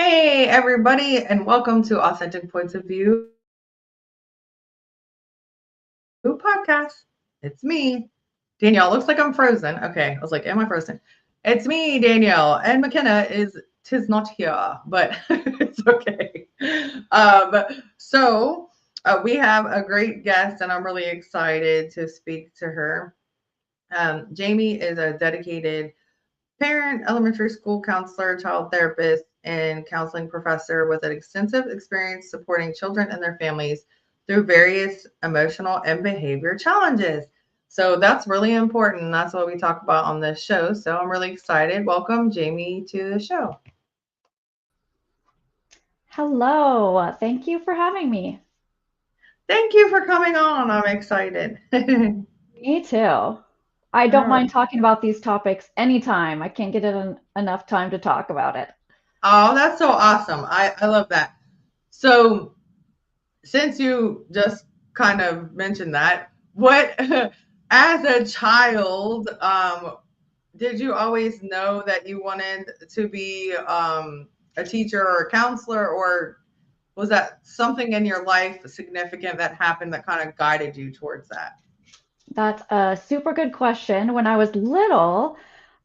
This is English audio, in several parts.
Hey, everybody, and welcome to Authentic Points of View podcast. It's me, Danielle. Looks like I'm frozen. Okay, I was like, am I frozen? It's me, Danielle, and McKenna is tis not here, but it's okay. Um, so we have a great guest, and I'm really excited to speak to her. Jayme is a dedicated parent, elementary school counselor, child therapist, and counseling professor with an extensive experience supporting children and their families through various emotional and behavior challenges. So that's really important. That's what we talk about on this show. So I'm really excited. Welcome, Jayme, to the show. Hello. Thank you for having me. Thank you for coming on. I'm excited. All Me too. I don't right. mind talking about these topics anytime. I can't get enough time to talk about it. Oh, that's so awesome. I love that. So since you just kind of mentioned that, what as a child, did you always know that you wanted to be a teacher or a counselor, or was that something in your life significant that happened that kind of guided you towards that? That's a super good question. When I was little,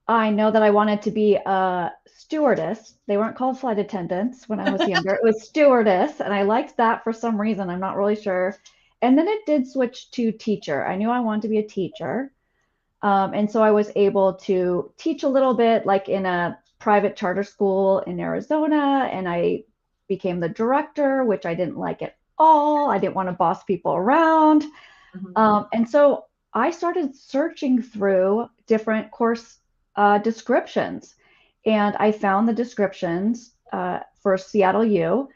I know that I wanted to be a stewardess. They weren't called flight attendants when I was younger. It was stewardess, and I liked that for some reason. I'm not really sure. And then it did switch to teacher. I knew I wanted to be a teacher. And so I was able to teach a little bit, like in a private charter school in Arizona. And I became the director, which I didn't like at all. I didn't want to boss people around. Mhm. And so I started searching through different course descriptions. And I found the descriptions for Seattle U,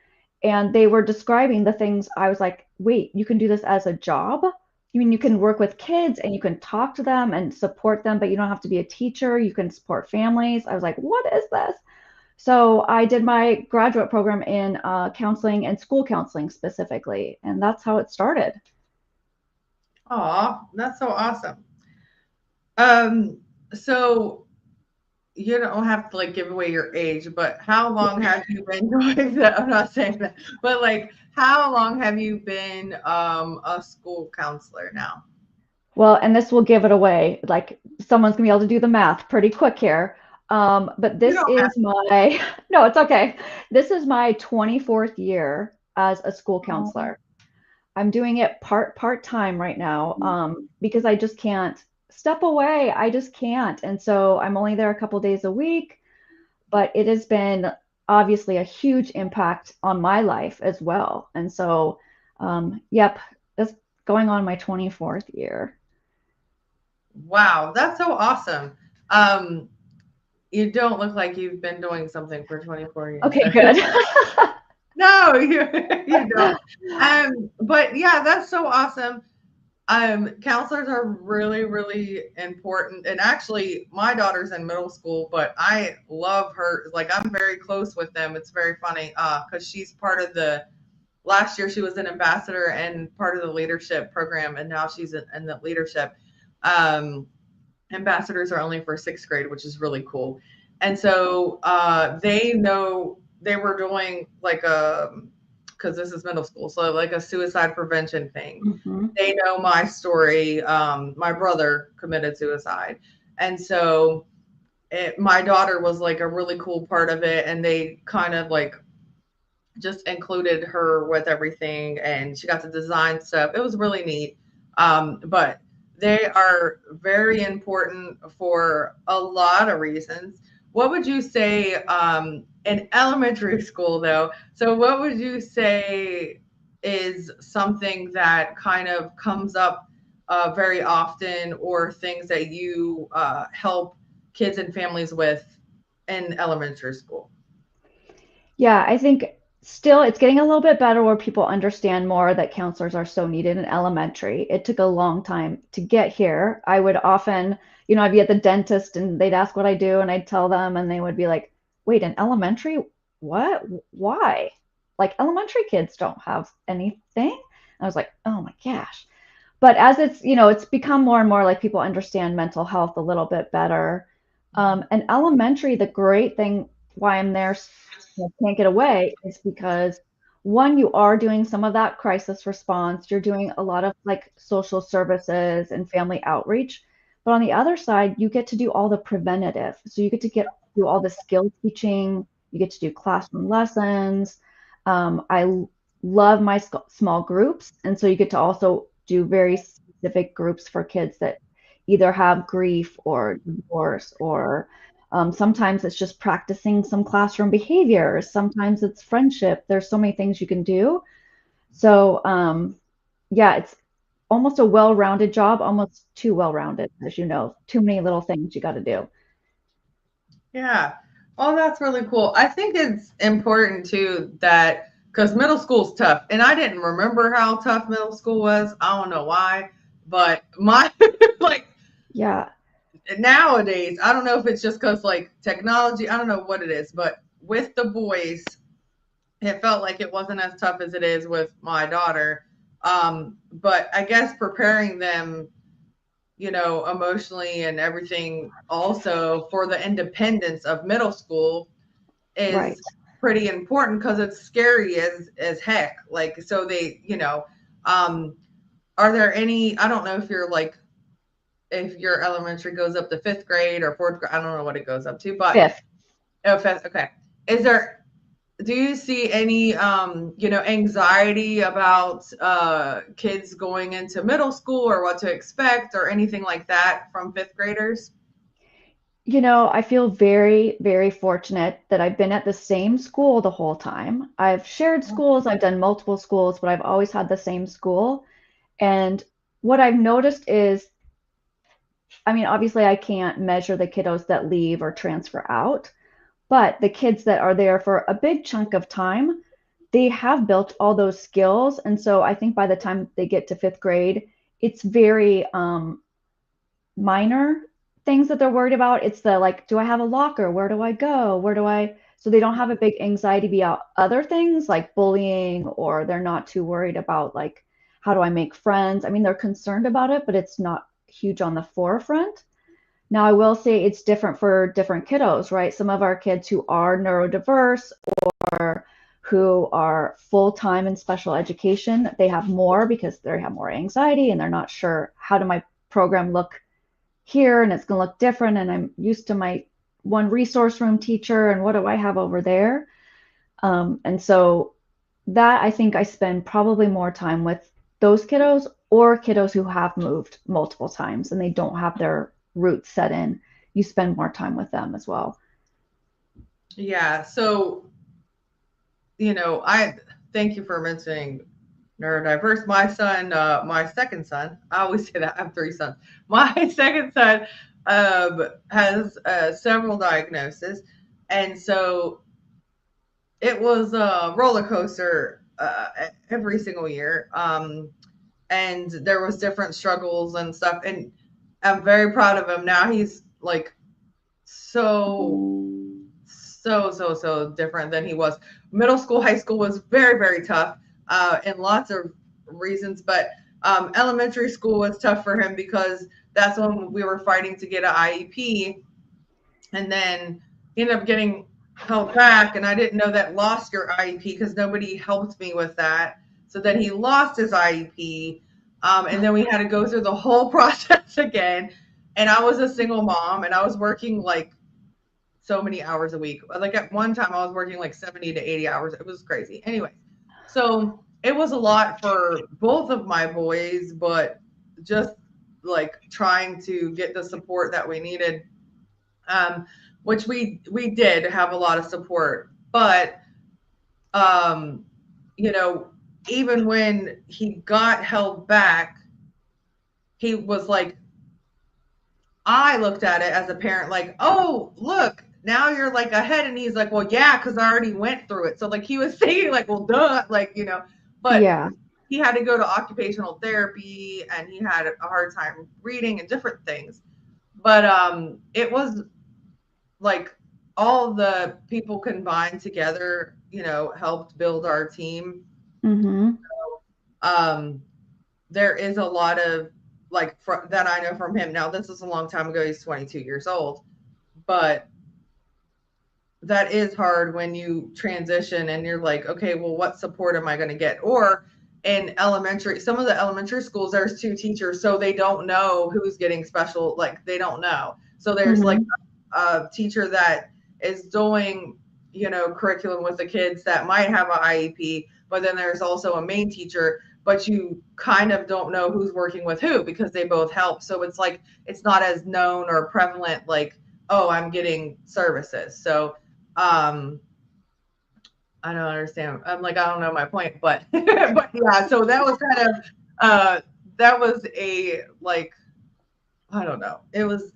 and they were describing the things I was like, wait, you can do this as a job? You mean you can work with kids and you can talk to them and support them, but you don't have to be a teacher. You can support families. I was like, what is this? So I did my graduate program in counseling and school counseling specifically, and that's how it started. Aw, that's so awesome. Um, so you don't have to like give away your age, but how long have you been doing that? I'm not saying that, but like how long have you been a school counselor now? Well, and this will give it away. Like someone's gonna be able to do the math pretty quick here. But You this don't have is my, no, it's okay. This is my 24th year as a school to. counselor. I'm doing it part time right now because I just can't step away. I just can't. And so I'm only there a couple days a week, but it has been obviously a huge impact on my life as well. And so, yep, that's going on my 24th year. Wow, that's so awesome. Um, you don't look like you've been doing something for 24 years. Okay, good. No, you don't. But yeah, that's so awesome. Counselors are really, really important. And actually, my daughter's in middle school, but I love her. Like, I'm very close with them. It's very funny because she's part of the last year she was an ambassador and part of the leadership program, and now she's in the leadership. Um, ambassadors are only for sixth grade, which is really cool. And so they know they were doing like a because this is middle school, so like a suicide prevention thing. Mhm. They know my story. My brother committed suicide, and so my daughter was like a really cool part of it, and they kind of like just included her with everything, and she got to design stuff. It was really neat. But they are very important for a lot of reasons. What would you say in elementary school, though? So, what would you say is something that kind of comes up very often, or things that you help kids and families with in elementary school? Yeah, I think still it's getting a little bit better where people understand more that counselors are so needed in elementary. It took a long time to get here. I would often, I'd be at the dentist and they'd ask what I do and I'd tell them and they would be like, "Wait, in elementary? What? Why?" Like elementary kids don't have anything. I was like, "Oh my gosh." But as it's become more and more like people understand mental health a little bit better. And elementary, the great thing why I'm there, can't get away, is because one, you are doing some of that crisis response. You're doing a lot of like social services and family outreach. But on the other side, you get to do all the preventative. So you get to do all the skill teaching. You get to do classroom lessons. I love my small groups. And so you get to also do very specific groups for kids that either have grief or divorce, or sometimes it's just practicing some classroom behaviors. Sometimes it's friendship. There's so many things you can do. So, yeah, it's almost a well-rounded job, almost too well-rounded, as you know, too many little things you got to do. Yeah. Oh, that's really cool. I think it's important too that because middle school's tough, and I didn't remember how tough middle school was. I don't know why, but my like Yeah, nowadays, I don't know if it's just because like technology, I don't know what it is, but with the boys, it felt like it wasn't as tough as it is with my daughter. But I guess preparing them, emotionally and everything also for the independence of middle school is right. pretty important because it's scary as heck. Like, so they, um, are there any, I don't know if your elementary goes up to fifth grade or fourth grade, I don't know what it goes up to, but Fifth. oh, fifth, okay. Is there, do you see any, anxiety about kids going into middle school or what to expect or anything like that from fifth graders? I feel very, very fortunate that I've been at the same school the whole time. I've shared schools, I've done multiple schools, but I've always had the same school. And what I've noticed is, I mean, obviously, I can't measure the kiddos that leave or transfer out, but the kids that are there for a big chunk of time, they have built all those skills. And so I think by the time they get to fifth grade, it's very minor things that they're worried about. It's the like, do I have a locker? Where do I go? Where do I? So they don't have a big anxiety about other things like bullying, or they're not too worried about like, how do I make friends? I mean, they're concerned about it, but it's not huge on the forefront. Now, I will say it's different for different kiddos, right? Some of our kids who are neurodiverse or who are full time in special education, they have more because they have more anxiety and they're not sure, how do my program look here, and it's going to look different, and I'm used to my one resource room teacher, and what do I have over there? And so that, I think I spend probably more time with those kiddos or kiddos who have moved multiple times and they don't have their roots set in. You spend more time with them as well. Yeah. So, I thank you for mentioning neurodiverse. My second son, I always say that I have three sons. My second son has several diagnoses. And so it was a roller coaster every single year. And there was different struggles and stuff. And I'm very proud of him. Now he's like so different than he was. Middle school, high school was very, very tough in lots of reasons, but elementary school was tough for him because that's when we were fighting to get an IEP, and then he ended up getting held back, and I didn't know that lost your IEP because nobody helped me with that. So then he lost his IEP, and then we had to go through the whole process again. And I was a single mom, and I was working like so many hours a week. Like at one time, I was working like 70 to 80 hours. It was crazy. Anyway, so it was a lot for both of my boys, but just like trying to get the support that we needed, um, which we did have a lot of support. But um, you know, even when he got held back, he was like, I looked at it as a parent, like, oh, look, now you're like ahead. And he's like, well, yeah, because I already went through it. So, like, he was saying, like, well, duh, like, but Yeah. he had to go to occupational therapy and he had a hard time reading and different things. But it was like all the people combined together, helped build our team. Mm-hmm. Um, there is a lot of that I know from him. Now, this is a long time ago. He's 22 years old, but that is hard when you transition and you're like, okay, well, what support am I going to get? Or in elementary, some of the elementary schools, there's two teachers, so they don't know who's getting special, like they don't know. So there's like Mhm. a teacher that is doing, curriculum with the kids that might have an IEP, but then there's also a main teacher, but you kind of don't know who's working with who because they both help. So it's like it's not as known or prevalent, like, oh, I'm getting services. So I don't understand. I'm like, I don't know my point, but but yeah, so that was kind of that was a like, I don't know. It was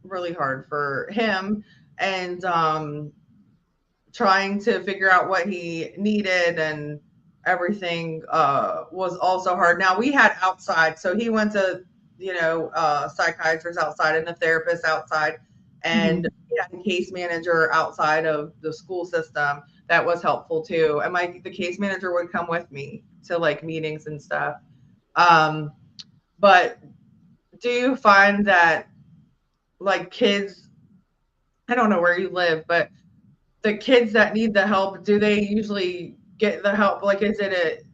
really hard for him, and trying to figure out what he needed and everything was also hard. Now we had outside, so he went to psychiatrist outside and a therapist outside, and Mhm. he had a case manager outside of the school system that was helpful too. And the case manager would come with me to like meetings and stuff. Um, but do you find that like kids, I don't know where you live, but the kids that need the help, do they usually get the help? Like, is it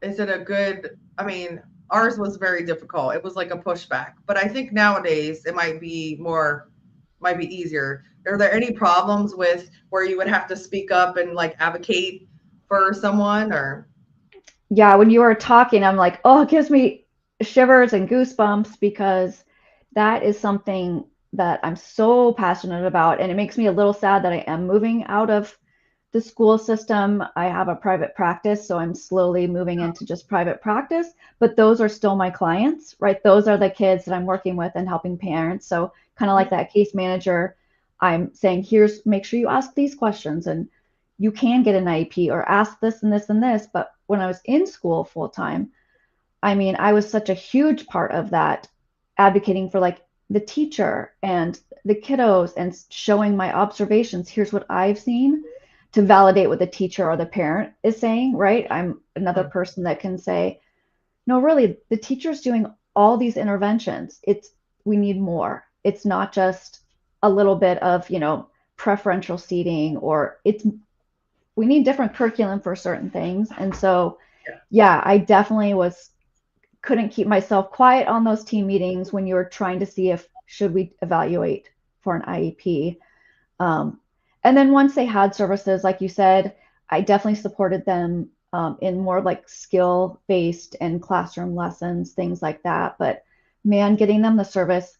a good? I mean, ours was very difficult. It was like a pushback, but I think nowadays it might be easier. Are there any problems with where you would have to speak up and like advocate for someone or? Yeah, when you were talking, I'm like, oh, it gives me shivers and goosebumps because that is something that I'm so passionate about. And it makes me a little sad that I am moving out of the school system. I have a private practice, so I'm slowly moving into just private practice, but those are still my clients, right? Those are the kids that I'm working with and helping parents. So kind of like that case manager, I'm saying, here's, make sure you ask these questions and you can get an IEP or ask this and this and this. But when I was in school full time, I mean, I was such a huge part of that, advocating for like the teacher and the kiddos and showing my observations. Here's what I've seen to validate what the teacher or the parent is saying, right? I'm another Mhm. person that can say, no, really, the teacher's doing all these interventions. We need more. It's not just a little bit of, preferential seating, or we need different curriculum for certain things. And so, yeah, I definitely couldn't keep myself quiet on those team meetings when you were trying to see if should we evaluate for an IEP. Um, and then once they had services, like you said, I definitely supported them in more like skill based and classroom lessons, things like that. But man, getting them the service,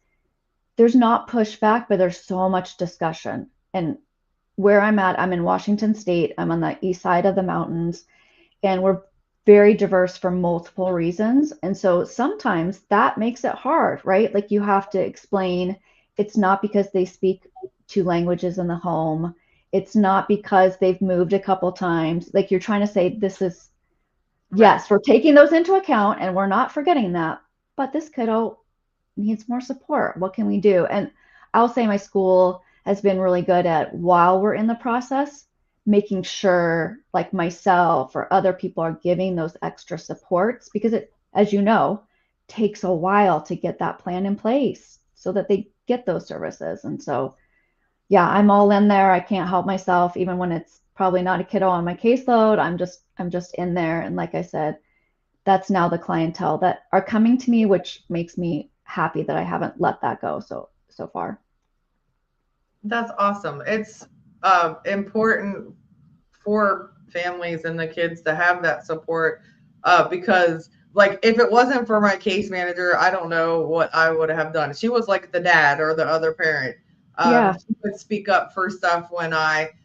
there's not pushback, but there's so much discussion. And where I'm at, I'm in Washington State. I'm on the east side of the mountains, and we're very diverse for multiple reasons. And so sometimes that makes it hard, right? Like you have to explain it's not because they speak two languages in the home. It's not because they've moved a couple times. Like you're trying to say, this is, Right. yes, we're taking those into account and we're not forgetting that, but this kiddo needs more support. What can we do? And I'll say my school has been really good at, while we're in the process, making sure like myself or other people are giving those extra supports, because it, as you know, takes a while to get that plan in place so that they get those services. And so, yeah, I'm all in there. I can't help myself, even when it's probably not a kiddo on my caseload. I'm just in there. And like I said, that's now the clientele that are coming to me, which makes me happy that I haven't let that go so far. That's awesome. It's important for families and the kids to have that support because like if it wasn't for my case manager, I don't know what I would have done. She was like the dad or the other parent. Yeah. She would speak up for stuff when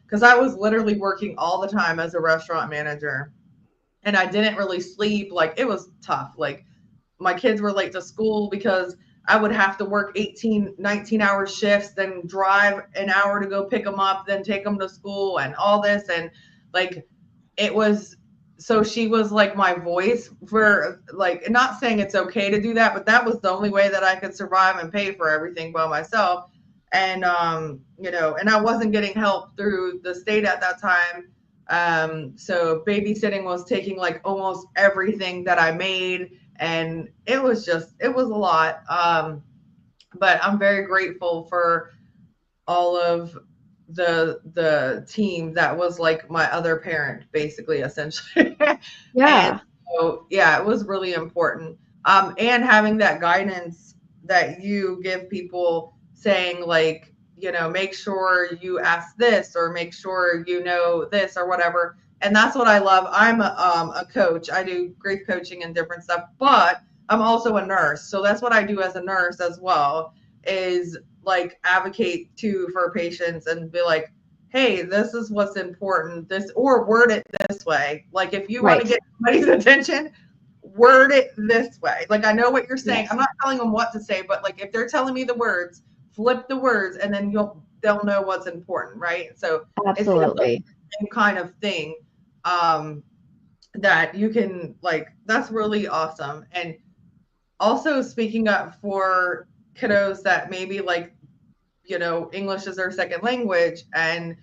because I was literally working all the time as a restaurant manager, and I didn't really sleep. Like it was tough. Like my kids were late to school because I would have to work 18, 19-hour shifts, then drive an hour to go pick them up, then take them to school and all this. And like, it was, so she was like my voice for like, not saying it's okay to do that, but that was the only way that I could survive and pay for everything by myself. And, and I wasn't getting help through the state at that time. So babysitting was taking like almost everything that I made, and it was a lot. But I'm very grateful for all of the team that was like my other parent, basically, essentially. And Yeah. so yeah, it was really important. And having that guidance that you give people, saying like, make sure you ask this, or make sure you know this, or whatever. And that's what I love. I'm a coach. I do grief coaching and different stuff, but I'm also a nurse. So that's what I do as a nurse as well, is like advocate too for patients and be like, hey, this is what's important. This, or word it this way. Like if you want to Right. get somebody's attention, word it this way. Like I know what you're saying. I'm Yes. not telling them what to say, but like if they're telling me the words, flip the words, and then they'll know what's important, right? So it's the Absolutely. same kind of thing, um, that you can, like, that's really awesome. And also speaking up for kiddos that maybe like, English is their second language, and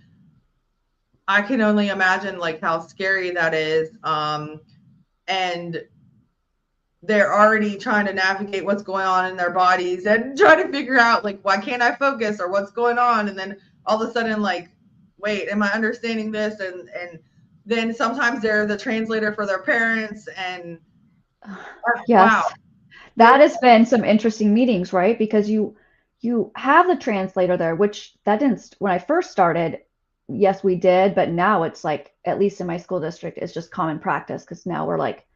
I can only imagine like how scary that is. And they're already trying to navigate what's going on in their bodies and try to figure out like, why can't I focus, or what's going on, and then all of a sudden like, wait, am I understanding this? And then sometimes they're the translator for their parents, and wow, Yes. That it's has been some interesting meetings, right? Because you have the translator there, which that didn't when I first started, yes, we did, but now it's like, at least in my school district, it's just common practice because now we're like,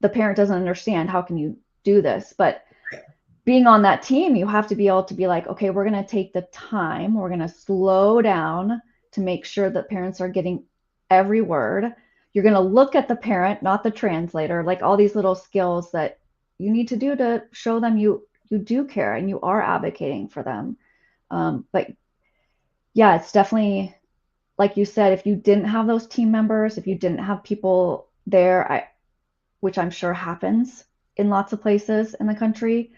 the parent doesn't understand, how can you do this? But being on that team, you have to be able to be like, okay, we're going to take the time, we're going to slow down to make sure that parents are getting every word. You're going to look at the parent, not the translator, like all these little skills that you need to do to show them you do care and you are advocating for them. But yeah, it's definitely, like you said, if you didn't have those team members, if you didn't have people there, which I'm sure happens in lots of places in the country.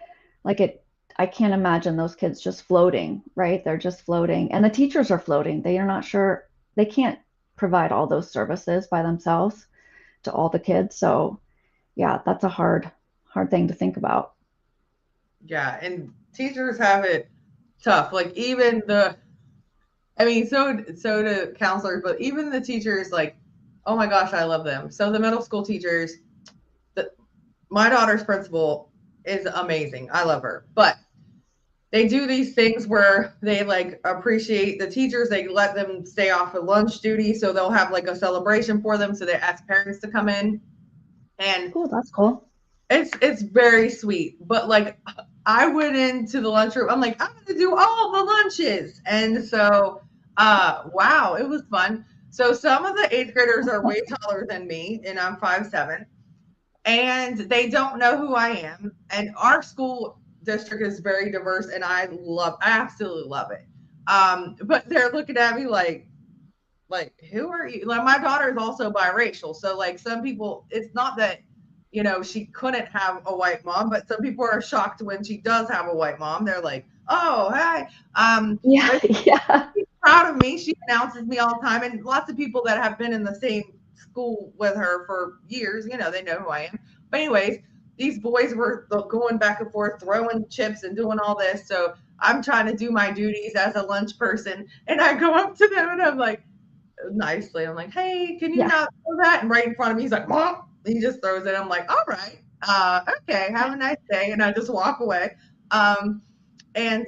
Like I can't imagine those kids just floating, right? They're just floating. And the teachers are floating. They are not sure, they can't provide all those services by themselves to all the kids. So yeah, that's a hard thing to think about. yeah, and teachers have it tough. Like even I mean, so do counselors, but even the teachers, like, oh my gosh, I love them. So the middle school teachers, the, my daughter's principal is amazing. I love her, but they do these things where they like appreciate the teachers. They let them stay off of lunch duty, so they'll have like a celebration for them. So they ask parents to come in, and Oh, that's cool. it's very sweet. But like, I went into the lunchroom. I'm like, I'm gonna do all the lunches, and so wow, it was fun. So some of the eighth graders are way taller than me, and I'm 5'7", and they don't know who I am. And our school district is very diverse, and I absolutely love it. But they're looking at me like, who are you? Like, my daughter is also biracial, so like some people, it's not that she couldn't have a white mom, but some people are shocked when she does have a white mom. They're like, oh, hi. Yeah, But yeah. she's proud of me. She announces me all the time, and lots of people that have been in the same school with her for years, they know who I am. But anyways, these boys were going back and forth, throwing chips and doing all this. So I'm trying to do my duties as a lunch person, and I go up to them and I'm like, nicely, I'm like, hey, can you Yeah. not throw that? And right in front of me, he's like, Mom. He just throws it. I'm like, all right, okay, have a nice day, and I just walk away. Um, and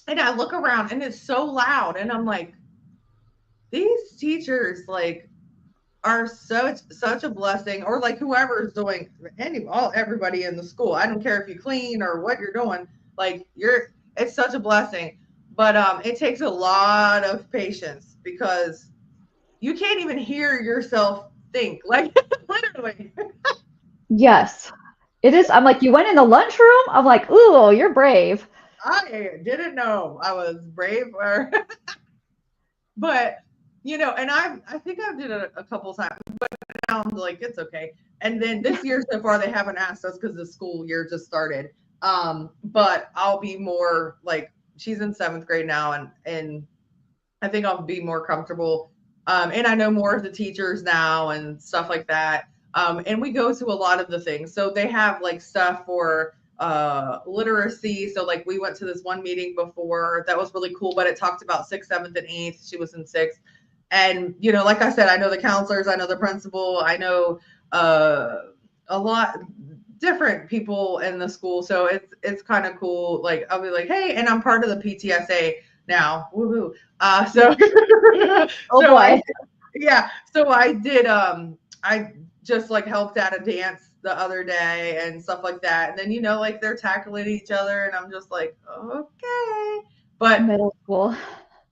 and I look around, and it's so loud, and I'm like, these teachers like are such a blessing, or like whoever's doing everybody in the school. I don't care if you clean or what you're doing, like it's such a blessing. But it takes a lot of patience, because you can't even hear yourself think, like, literally. Yes. It is. I'm like, you went in the lunchroom? I'm like, ooh, you're brave. I didn't know I was brave, or but and I think I've did it a couple times, but now I'm like, it's okay. And then this year so far they haven't asked us because the school year just started. But I'll be more like, she's in seventh grade now, and I think I'll be more comfortable. And I know more of the teachers now and stuff like that. And we go to a lot of the things. So they have like stuff for literacy. So like we went to this one meeting before that was really cool, but it talked about sixth, seventh, and eighth. She was in sixth. And like I said, I know the counselors, I know the principal, I know a lot different people in the school. So it's kind of cool. Like I'll be like, hey, and I'm part of the PTSA now. Woohoo. So Oh so I boy. yeah, so I did I just like helped at a dance the other day and stuff like that. And then like they're tackling each other and I'm just like, okay. But Middle school.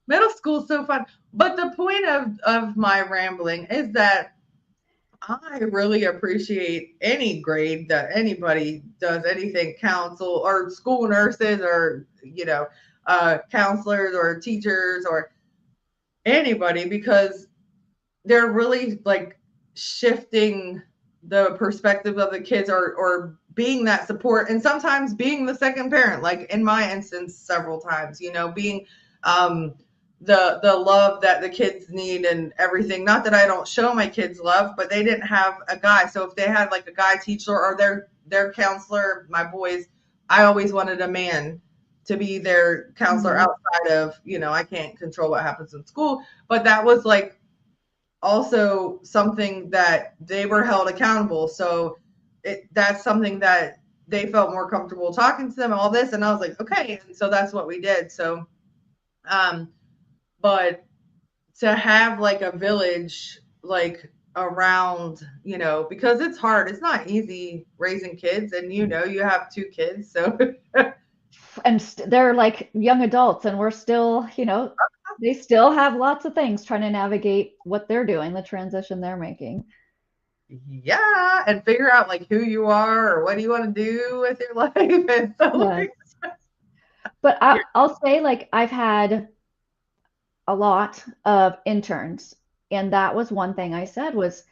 middle school's so fun. But the point of my rambling is that I really appreciate any grade that anybody does anything, council or school nurses or counselors or teachers or anybody, because they're really like shifting the perspective of the kids, or being that support, and sometimes being the second parent, like in my instance several times, being um the love that the kids need and everything. Not that I don't show my kids love, but they didn't have a guy. So if they had like a guy teacher or their counselor, my boys, I always wanted a man to be their counselor Mhm. outside of, I can't control what happens in school, but that was like also something that they were held accountable. So that's something that they felt more comfortable talking to them, all this. And I was like, okay. And so that's what we did. So, um, but to have like a village, like around, because it's hard, it's not easy raising kids. And, you have two kids. So, And they're like young adults, and we're still, they still have lots of things trying to navigate what they're doing, the transition they're making. yeah. And figure out like who you are or what do you want to do with your life. And so, Yes. like, But I'll say, like, I've had a lot of interns, and that was one thing I said was,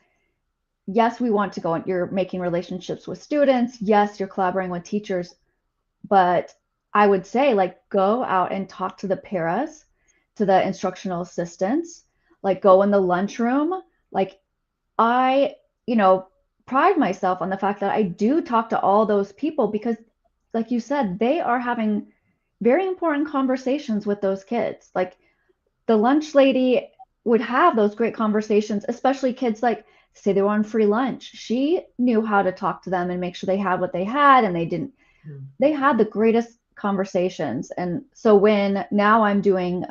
yes, we want to go, and you're making relationships with students. Yes, you're collaborating with teachers, but I would say, like, go out and talk to the paras, to the instructional assistants, like go in the lunchroom. Like, I, pride myself on the fact that I do talk to all those people because, like you said, they are having very important conversations with those kids. Like, the lunch lady would have those great conversations, especially kids, like, say they were on free lunch. She knew how to talk to them and make sure they had what they had, and they had the greatest conversations. And so when now I'm doing,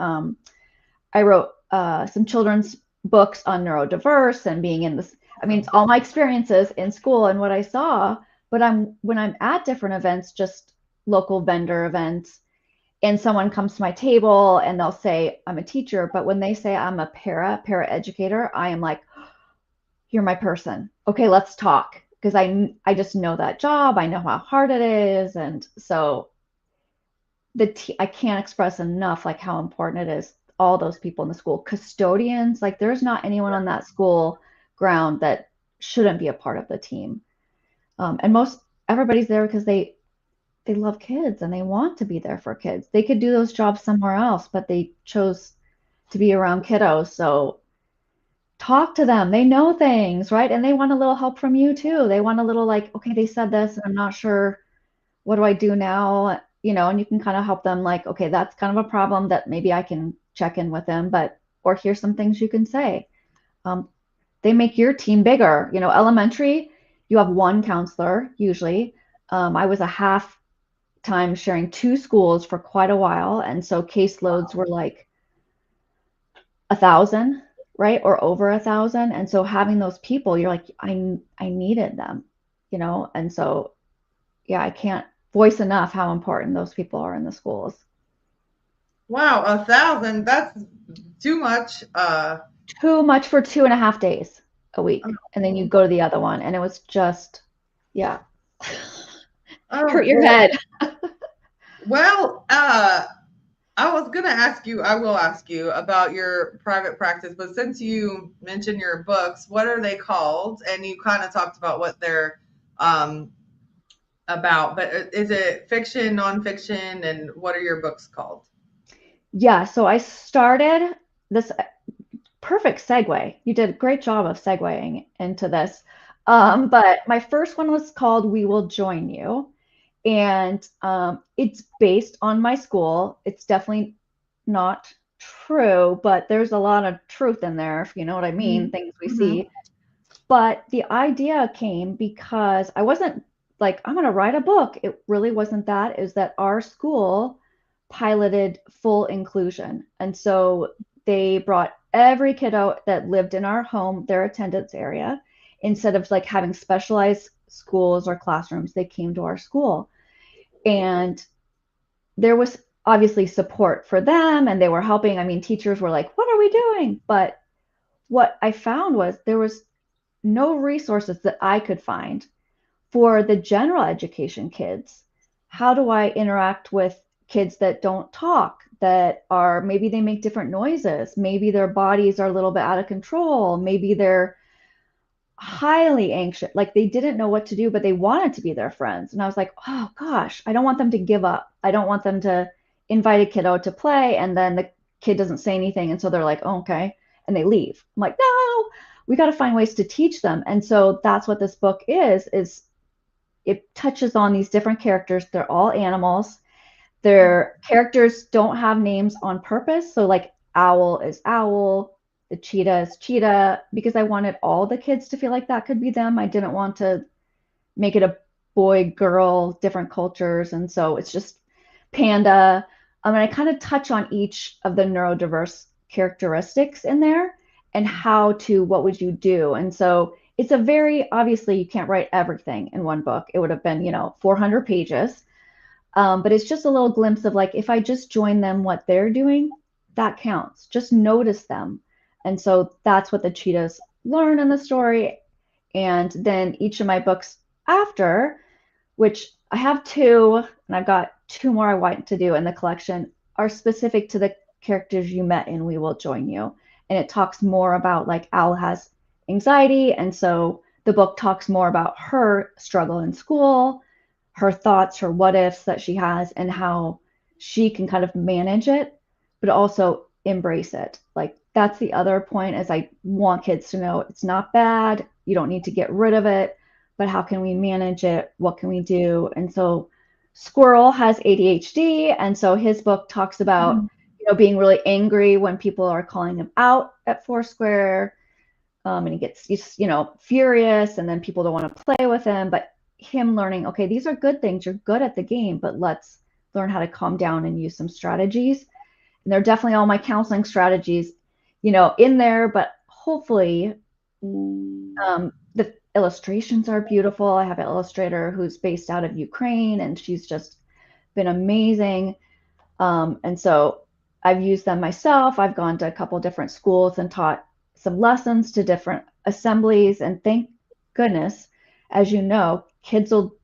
I wrote some children's books on neurodiverse and being in this. I mean, it's all my experiences in school and what I saw. But when I'm at different events, just local vendor events, and someone comes to my table and they'll say I'm a teacher, but when they say I'm a para educator, I am like, you're my person. Okay, let's talk, because I just know that job. I know how hard it is, and so I can't express enough like how important it is. All those people in the school, custodians, like there's not anyone on that school ground that shouldn't be a part of the team. And most everybody's there because they love kids and they want to be there for kids. They could do those jobs somewhere else, but they chose to be around kiddos. So talk to them. They know things, right? And they want a little help from you too. They want a little, like, okay, they said this and I'm not sure, what do I do now? And you can kind of help them, like, okay, that's kind of a problem that maybe I can check in with them, but, or here's some things you can say. Um, they make your team bigger. Elementary, you have one counselor usually. I was a half time sharing two schools for quite a while. And so caseloads were like 1,000, right? Or over 1,000. And so having those people, you're like, I needed them, and so yeah, I can't voice enough how important those people are in the schools. wow, 1,000, that's too much. Too much for 2.5 days a week. And then you go to the other one. And it was just, yeah, Oh hurt your boy. head. Well, I was gonna ask you, I will ask you about your private practice, but since you mentioned your books, what are they called? And you kind of talked about what they're um about, but is it fiction, nonfiction, and what are your books called? Yeah. So I started this perfect segue. You did a great job of segueing into this. But my first one was called We Will Join You. And it's based on my school. It's definitely not true, but there's a lot of truth in there, if you know what I mean, things we Mm-hmm. see. But the idea came because I wasn't like, I'm going to write a book. It really wasn't that. Is that our school piloted full inclusion. And so they brought every kiddo that lived in our home, their attendance area, instead of like having specialized schools or classrooms, they came to our school. And there was obviously support for them and they were helping. I mean, teachers were like, what are we doing? But what I found was there was no resources that I could find for the general education kids. How do I interact with kids that don't talk, that are maybe they make different noises, maybe their bodies are a little bit out of control, maybe they're highly anxious, like they didn't know what to do, but they wanted to be their friends. And I was like, oh gosh, I don't want them to give up. I don't want them to invite a kiddo to play and then the kid doesn't say anything. And so they're like, oh, okay. And they leave. I'm like, no, we got to find ways to teach them. And so that's what this book is it touches on these different characters. They're all animals. Their characters don't have names on purpose. So like owl is owl, the cheetah is cheetah, because I wanted all the kids to feel like that could be them. I didn't want to make it a boy, girl, different cultures. And so it's just panda. And I kind of touch on each of the neurodiverse characteristics in there and how to, what would you do? And so it's a very, obviously, you can't write everything in one book. It would have been, 400 pages. But it's just a little glimpse of like, if I just join them, what they're doing, that counts. Just notice them. And so that's what the cheetahs learn in the story. And then each of my books after, which I have two, and I've got two more I want to do in the collection, are specific to the characters you met in We Will Join You. And it talks more about like Al has anxiety. And so the book talks more about her struggle in school, her thoughts, her what ifs that she has, and how she can kind of manage it, but also embrace it. Like that's the other point is I want kids to know it's not bad. You don't need to get rid of it, but how can we manage it? What can we do? And so Squirrel has ADHD, and so his book talks about being really angry when people are calling him out at Foursquare, and he gets furious, and then people don't want to play with him. But him learning, okay, these are good things. You're good at the game, but let's learn how to calm down and use some strategies. And they're definitely all my counseling strategies, in there. But hopefully, the illustrations are beautiful. I have an illustrator who's based out of Ukraine, and she's just been amazing. And so I've used them myself. I've gone to a couple different schools and taught some lessons to different assemblies. And thank goodness, as you know, kids will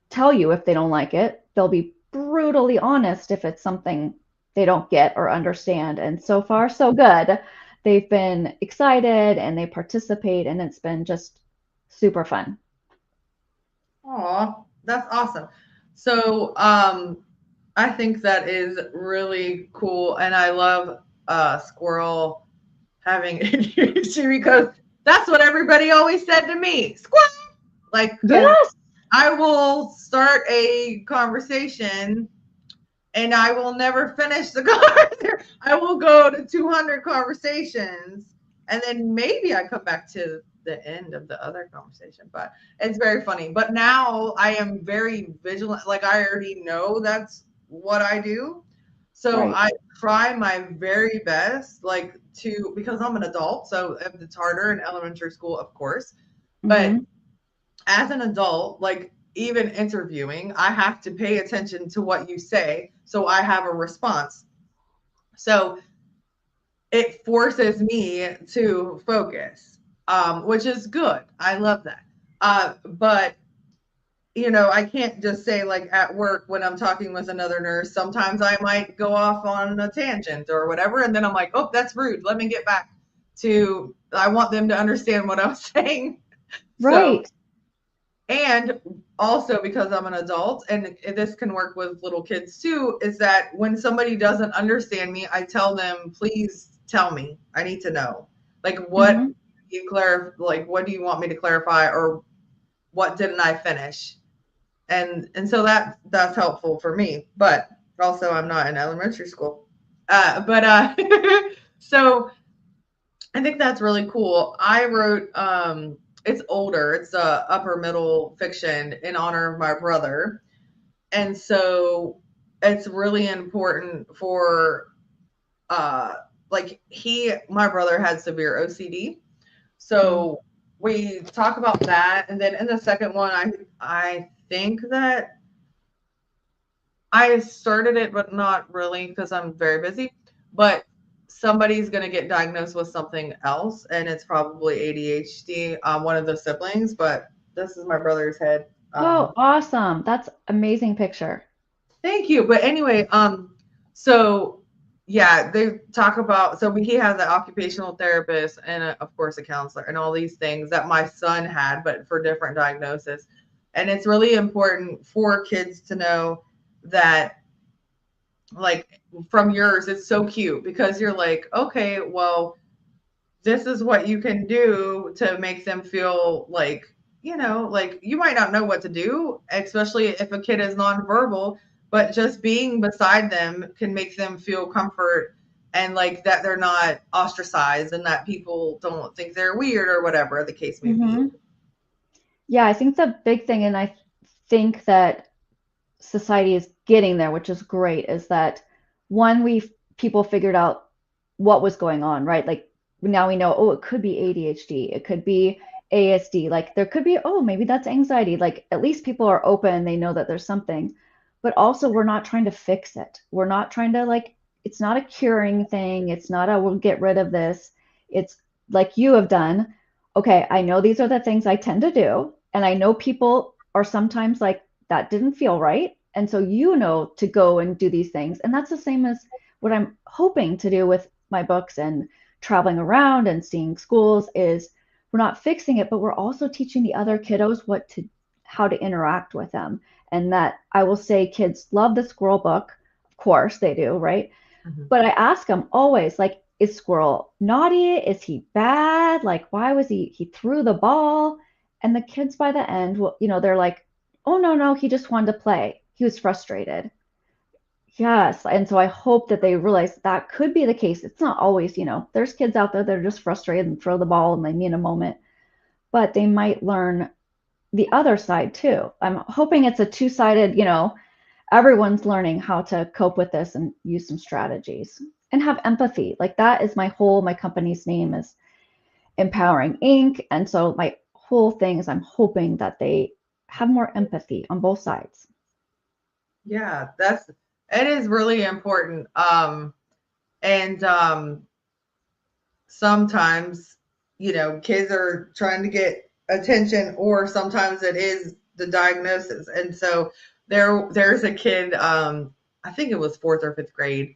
tell you if they don't like it. They'll be brutally honest if it's something they don't get or understand. And so far, so good. They've been excited and they participate, and it's been just super fun. Aw, that's awesome. So, I think that is really cool, and I love Squirrel having ADHD because that's what everybody always said to me. Squirrel, like, because Yes. I will start a conversation and I will never finish the conversation. I will go to 200 conversations and then maybe I come back to the end of the other conversation. But it's very funny. But now I am very vigilant. Like I already know that's what I do. So Right. I try my very best, like to, because I'm an adult, so it's harder in elementary school, of course. But Mm-hmm. as an adult, like even interviewing, I have to pay attention to what you say so I have a response. So it forces me to focus, which is good. I love that. But I can't just say like at work when I'm talking with another nurse, sometimes I might go off on a tangent or whatever. And then I'm like, oh, that's rude. Let me get back to, I want them to understand what I'm saying. So Right. and also because I'm an adult, and this can work with little kids too, is that when somebody doesn't understand me, I tell them, please tell me. I need to know. Like Mm-hmm. what do you want me to clarify, or what didn't I finish? and so that's helpful for me. But also, I'm not in elementary school. But so I think that's really cool. I wrote it's older. It's upper middle fiction in honor of my brother. And so it's really important for uh like my brother had severe OCD. Mm. So we talk about that, and then in the second one I think that I started it, but not really because I'm very busy. But somebody's going to get diagnosed with something else, and it's probably ADHD, one of the siblings. But this is my brother's head. Oh, awesome. That's amazing picture. Thank you. But anyway, so yeah, they talk about he has an occupational therapist and of course a counselor and all these things that my son had, but for different diagnosis. And it's really important for kids to know that, like, from yours, it's so cute because you're like, okay, well, this is what you can do to make them feel like, like you might not know what to do, especially if a kid is nonverbal, but just being beside them can make them feel comfort and like that they're not ostracized and that people don't think they're weird or whatever the case may be. Hmm. Yeah, I think the big thing, and I think that society is getting there, which is great, is that one, people figured out what was going on, right? Like now we know, oh, it could be ADHD, it could be ASD, like there could be, oh, maybe that's anxiety. Like at least people are open, they know that there's something. But also we're not trying to fix it. We're not trying to like, it's not a curing thing. It's not a we'll get rid of this. It's like you have done. Okay, I know these are the things I tend to do. And I know people are sometimes like, that didn't feel right. And so you know to go and do these things. And that's the same as what I'm hoping to do with my books and traveling around and seeing schools is we're not fixing it, but we're also teaching the other kiddos how to interact with them. And that I will say kids love the squirrel book. Of course they do, right? Mhm. But I ask them always, like, is Squirrel naughty? Is he bad? Like, why was he threw the ball? And the kids by the end, will, they're like, oh, no, no, he just wanted to play. He was frustrated. Yes. And so I hope that they realize that could be the case. It's not always, there's kids out there that are just frustrated and throw the ball and they need a moment, but they might learn the other side too. I'm hoping it's a two-sided, everyone's learning how to cope with this and use some strategies and have empathy. Like that is my company's name is Empowering Inc. And so my whole thing is I'm hoping that they have more empathy on both sides. Yeah, it is really important. And sometimes, kids are trying to get attention, or sometimes it is the diagnosis. And so there's a kid, I think it was fourth or fifth grade.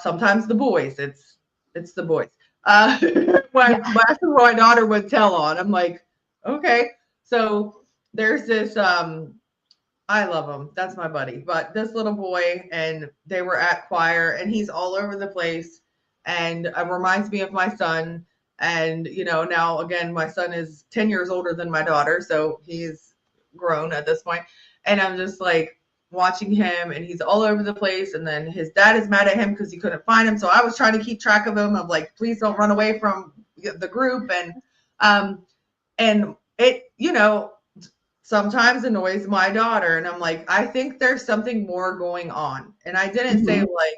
Sometimes the boys, it's the boys. Yeah. That's who my daughter would tell on. I'm like, okay. So there's this I love him. That's my buddy. But this little boy, and they were at choir, and he's all over the place, and it reminds me of my son. And now again, my son is 10 years older than my daughter, so he's grown at this point. And I'm just like watching him, and he's all over the place. And then his dad is mad at him because he couldn't find him. So I was trying to keep track of him. Of like, please don't run away from the group. Um, and it, sometimes annoys my daughter, and I'm like, I think there's something more going on. And I didn't say Mm-hmm. like,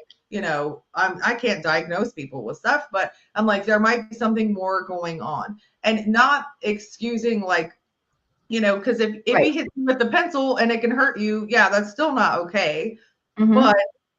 I can't diagnose people with stuff, but I'm like, there might be something more going on, and not excusing like, because if he Right. hits you with the pencil and it can hurt you, yeah, that's still not okay. But Mm-hmm.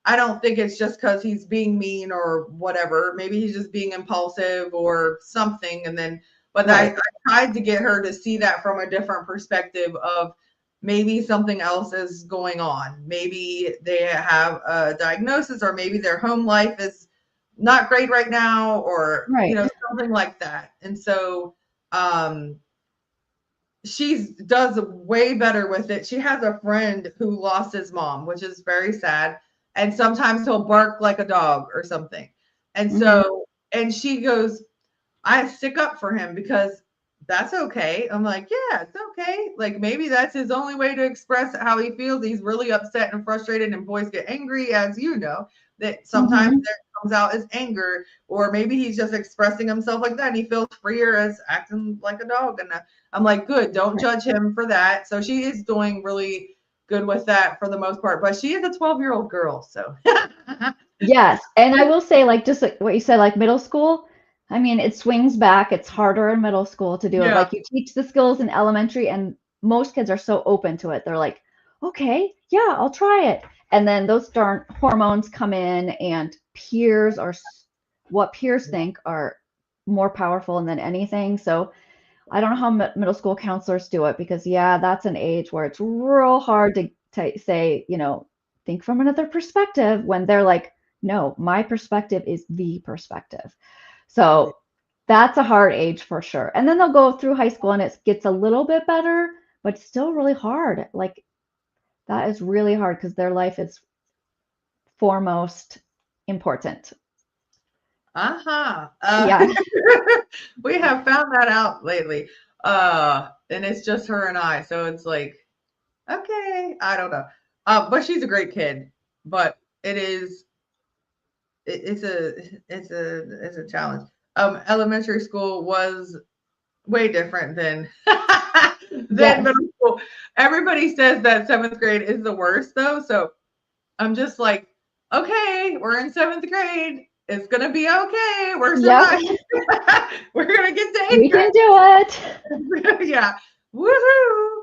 I don't think it's just because he's being mean or whatever. Maybe he's just being impulsive or something. And then, but I Right. tried to get her to see that from a different perspective of maybe something else is going on. Maybe they have a diagnosis, or maybe their home life is not great right now, or, Right. something like that. And so, um, she does way better with it. She has a friend who lost his mom, which is very sad. And sometimes he'll bark like a dog or something. And Mm-hmm. so, and she goes, I stick up for him because that's okay. I'm like, yeah, it's okay. Like maybe that's his only way to express how he feels. He's really upset and frustrated, and boys get angry, as you know, that sometimes Hmm. that comes out as anger, or maybe he's just expressing himself like that and he feels freer as acting like a dog. And I'm like, good, don't Right. judge him for that. So she is doing really good with that for the most part, but she is a 12-year-old girl. So Yes. And I will say, like, just like what you said, like middle school, I mean, it swings back. It's harder in middle school to do it. yeah. Like, you teach the skills in elementary, and most kids are so open to it. They're like, okay, yeah, I'll try it. And then those darn hormones come in, and peers are what peers think are more powerful than anything. So I don't know how middle school counselors do it because, yeah, that's an age where it's real hard to say, think from another perspective when they're like, no, my perspective is the perspective. Right. So that's a hard age for sure. And then they'll go through high school and it gets a little bit better, but still really hard. Like that is really hard because their life is foremost important. Uh-huh. Yeah. We have found that out lately. And it's just her and I. So it's like, okay, I don't know. But she's a great kid. But it is it's a challenge. Elementary school was way different than than Yes. middle school. Everybody says that seventh grade is the worst though. So I'm just like, okay, we're in seventh grade. It's gonna be okay. We're Yep. surviving. We're gonna get to eighth We grade. can do it. Yeah. Woohoo.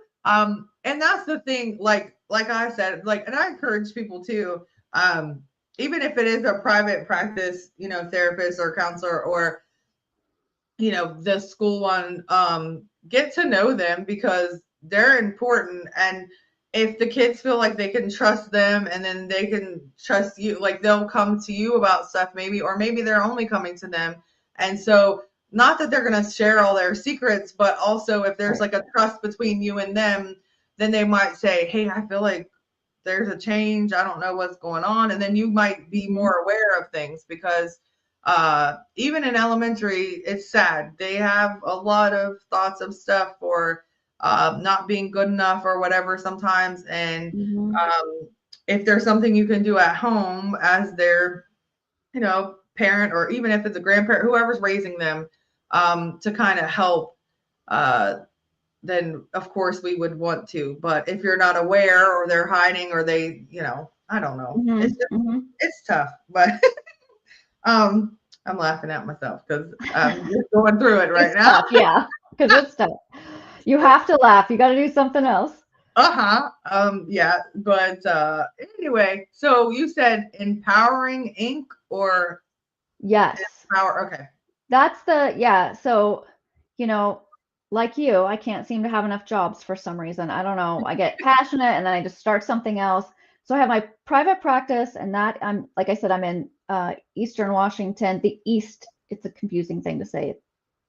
And that's the thing, like I said, like, and I encourage people to, um, even if it is a private practice, therapist or counselor or the school one, get to know them because they're important. And if the kids feel like they can trust them and then they can trust you, like they'll come to you about stuff maybe, or maybe they're only coming to them. And so not that they're going to share all their secrets, but also if there's Right. like a trust between you and them, then they might say, hey, I feel like there's a change. I don't know what's going on. And then you might be Mhm. more aware of things because even in elementary, it's sad. They have a lot of thoughts of stuff or not being good enough or whatever sometimes. And Mhm. if there's something you can do at home as their, parent, or even if it's a grandparent, whoever's raising them, to kind of help, uh, then of course we would want to. But if you're not aware or they're hiding or they, I don't know. Mhm. Mhm. It's tough, but I'm laughing at myself because I'm just going through it right It's now. tough, yeah, because it's tough. You have to laugh. You got to do something else. Uh-huh. Yeah, but anyway, so you said empowering Inc. or Yes. empower, okay. Yeah. So, you know, like you, I can't seem to have enough jobs for some reason. I don't know. I get passionate and then I just start something else. So I have my private practice, and that like I said, I'm in Eastern Washington, the East. It's a confusing thing to say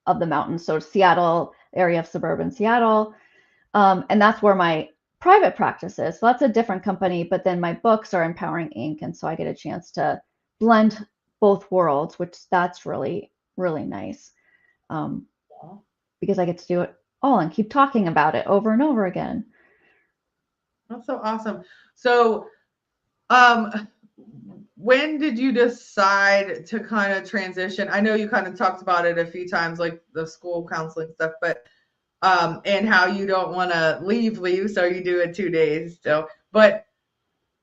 of the mountains. So Seattle area of suburban Seattle. And that's where my private practice is. So that's a different company, but then my books are Empowering Inc. And so I get a chance to blend both worlds, which that's really, really nice, um, because I get to do it all and keep talking about it over and over again. That's so awesome. So, um, when did you decide to kind of transition? I know you kind of talked about it a few times, like the school counseling stuff, but and how you don't want to leave, so you do it 2 days still. But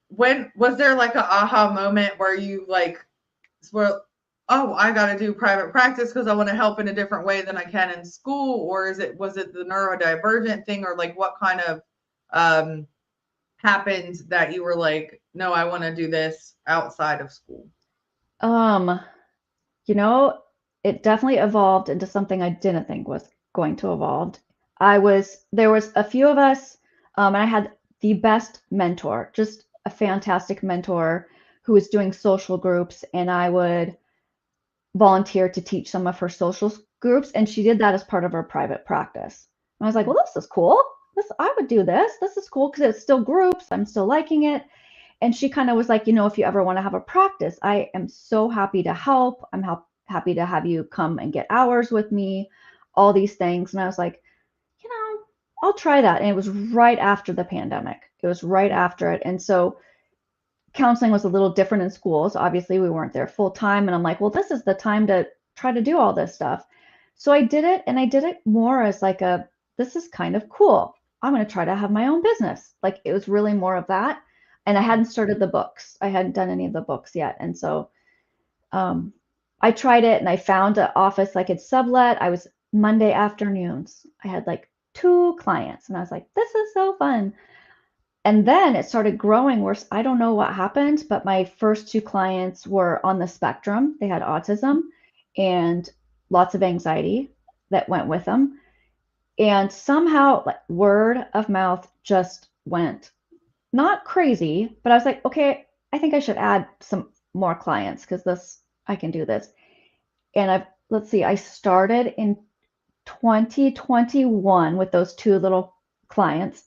when was there like a aha moment where you like, well, oh, I got to do private practice because I want to help in a different way than I can in school, or was it the neurodivergent thing, or like what kind of um happened that you were like, no, I want to do this outside of school? Um, you know, it definitely evolved into something I didn't think was going to evolve. There was a few of us, and I had the best mentor, just a fantastic mentor who was doing social groups, and I would volunteer to teach some of her social groups, and she did that as part of her private practice. And I was like, well, this is cool. I would do this. This is cool because it's still groups. I'm still liking it. And she kind of was like, if you ever want to have a practice, I am so happy to help. I'm happy to have you come and get hours with me, all these things. And I was like, you know, I'll try that. And it was right after the pandemic. It was right after it. And so counseling was a little different in schools. Obviously, we weren't there full time. And I'm like, well, this is the time to try to do all this stuff. So I did it, and I did it more as like this is kind of cool. I'm going to try to have my own business. Like it was really more of that. And I hadn't started the books. I hadn't done any of the books yet. And so um, I tried it, and I found an office I could sublet. I was Monday afternoons. I had like 2 clients, and I was like, this is so fun. And then it started growing where I don't know what happened, but my first 2 clients were on the spectrum. They had autism and lots of anxiety that went with them. And somehow, like, word of mouth just went not crazy, but I was like, okay, I think I should add some more clients because I can do this. And let's see, I started in 2021 with those 2 little clients.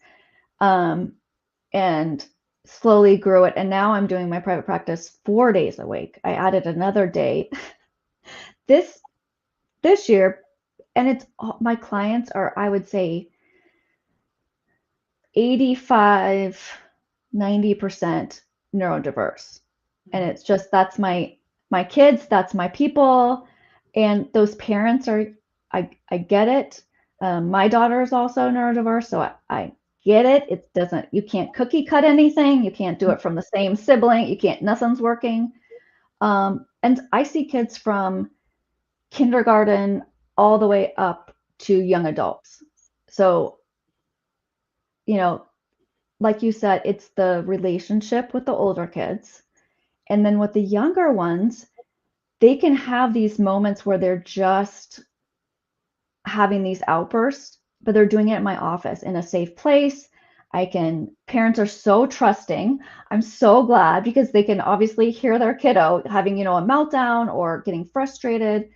And slowly grew it. And now I'm doing my private practice 4 days a week. I added another day this year, and it's my clients are, I would say, 85, 90% neurodiverse. And it's just that's my kids, that's my people, and those parents are. I get it. My daughter is also neurodiverse, so I get it. It doesn't, you can't cookie cut anything. You can't do it from the same sibling. You can't, nothing's working. And I see kids from kindergarten all the way up to young adults. So, you know, like you said, it's the relationship with the older kids. And then with the younger ones, they can have these moments where they're just having these outbursts, but they're doing it in my office in a safe place. Parents are so trusting. I'm so glad because they can obviously hear their kiddo having, a meltdown or getting frustrated,